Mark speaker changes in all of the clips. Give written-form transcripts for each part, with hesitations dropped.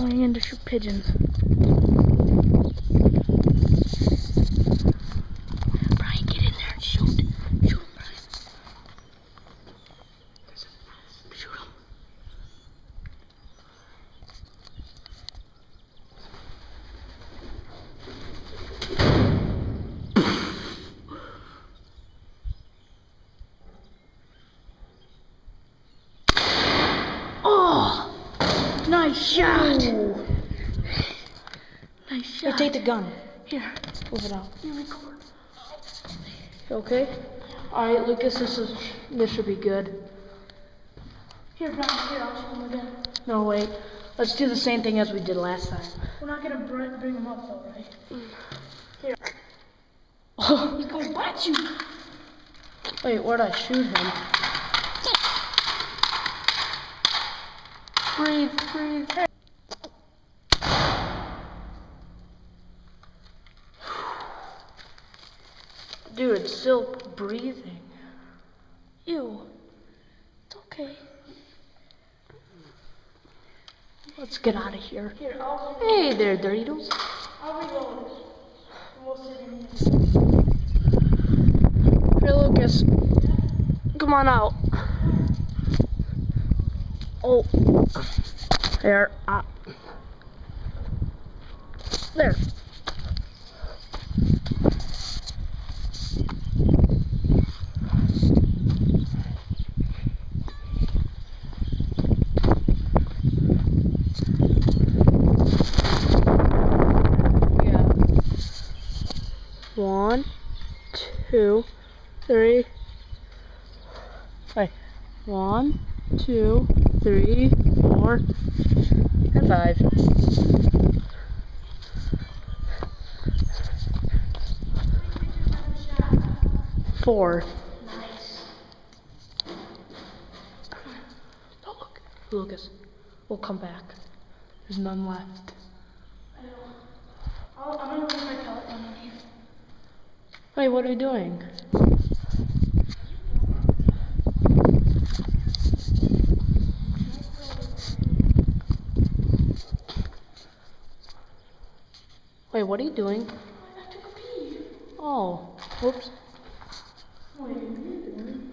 Speaker 1: going in to shoot pigeons. Brian, get in there and shoot. Shoot him, Brian. Shoot him. Oh, nice shot. Ooh. Nice shot.
Speaker 2: Hey, take the gun.
Speaker 1: Here.
Speaker 2: Move it out.
Speaker 1: You record.
Speaker 2: Okay? Alright, Lucas, this should be good.
Speaker 1: Here, Brian, here, I'll shoot him again.
Speaker 2: No, wait. Let's do the same thing as we did last time.
Speaker 1: We're not gonna bring him up though, right? Here.
Speaker 2: Oh.
Speaker 1: He's going at you.
Speaker 2: Wait, where'd I shoot him? Breathe, breathe. Hey. Dude, it's still breathing.
Speaker 1: Ew. It's okay.
Speaker 2: Let's get out of here.
Speaker 1: Here, I'll
Speaker 2: Hey there, Doritos.
Speaker 1: I'll reload it. We'll sit in here.
Speaker 2: Here, Lucas. Come on out. Oh. There. There. Yeah. 1, 2, 3. Wait. 1, 2, 3, 4, and 5. Four.
Speaker 1: Nice.
Speaker 2: Oh, look. Lucas. We'll come back. There's none left.
Speaker 1: I know. I'm gonna leave my pellet gun in here.
Speaker 2: Wait, what are we doing? Wait, what are you doing?
Speaker 1: I took a pee.
Speaker 2: Oh, whoops.
Speaker 1: What are you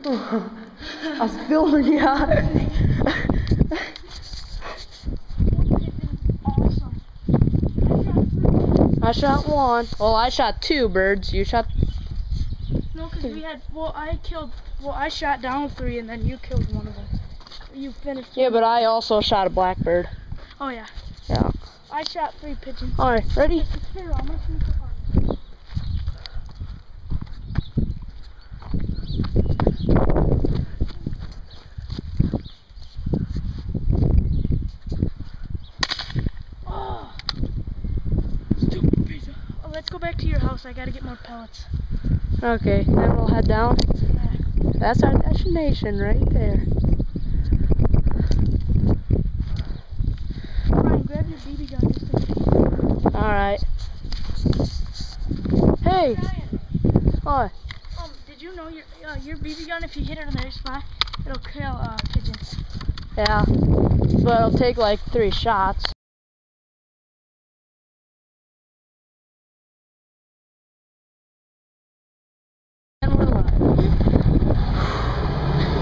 Speaker 1: doing?
Speaker 2: I was filming, yeah.
Speaker 1: Awesome.
Speaker 2: I shot 1. Well, I shot 2 birds. You shot...
Speaker 1: No, because we had, I shot down 3 and then you killed one of them. You finished.
Speaker 2: Yeah, but I also shot a blackbird.
Speaker 1: Oh, yeah.
Speaker 2: Yeah.
Speaker 1: I shot 3 pigeons.
Speaker 2: Alright, ready?
Speaker 1: Here, I'm gonna finish the fire. Oh, stupid pizza. Oh, let's go back to your house. I gotta get more pellets.
Speaker 2: Okay, then we'll head down.
Speaker 1: Yeah.
Speaker 2: That's our destination right there.
Speaker 1: Brian, grab your BB gun just in case.
Speaker 2: Alright. Hey!
Speaker 1: Brian,
Speaker 2: What?
Speaker 1: did you know your BB gun, if you hit it on the right spot, it'll kill pigeons?
Speaker 2: Yeah. But it'll take like 3 shots. And we're live.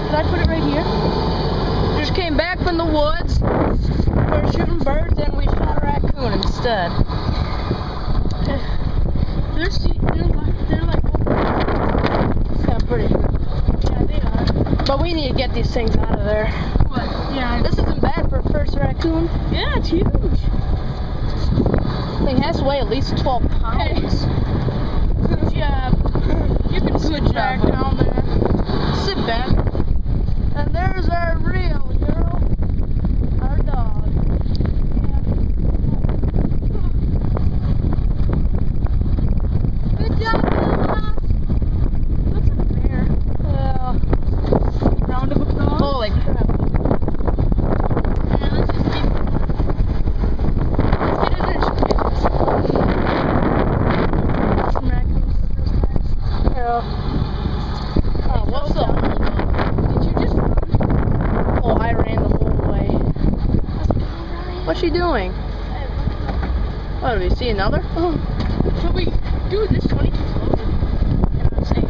Speaker 2: Did I put it right here? Just came back from the woods. We're shooting birds and we shot a raccoon instead.
Speaker 1: They're like,
Speaker 2: Yeah, pretty sure.
Speaker 1: yeah, they are.
Speaker 2: But we need to get these things out of there.
Speaker 1: What? Yeah.
Speaker 2: This isn't bad for a first raccoon.
Speaker 1: Yeah, it's huge.
Speaker 2: Thing has to weigh at least 12 pounds.
Speaker 1: Good job. You can sit back down there.
Speaker 2: Sit back. And there's our real hero, our dog. Good job, Mama.
Speaker 1: Looks like a bear.
Speaker 2: Yeah.
Speaker 1: Round of applause.
Speaker 2: Holy crap.
Speaker 1: Yeah, let's just get in there. Some raccoons for the first time.
Speaker 2: Yeah. Oh, what's up?
Speaker 1: Did you just run?
Speaker 2: Oh, I ran the whole way.
Speaker 1: I was like, oh, Ryan.
Speaker 2: What's she doing? What, do we see another?
Speaker 1: Should we do this 22 slow? Yeah, that's safe.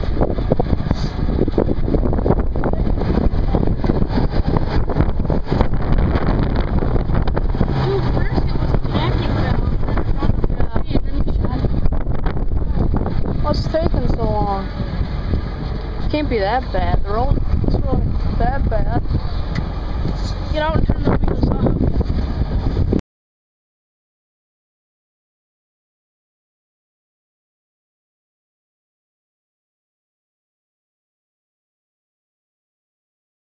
Speaker 1: Dude, first it was a packing valve, and then you shot it.
Speaker 2: What's taking so long? Can't be that bad. This road that bad.
Speaker 1: Get out and turn the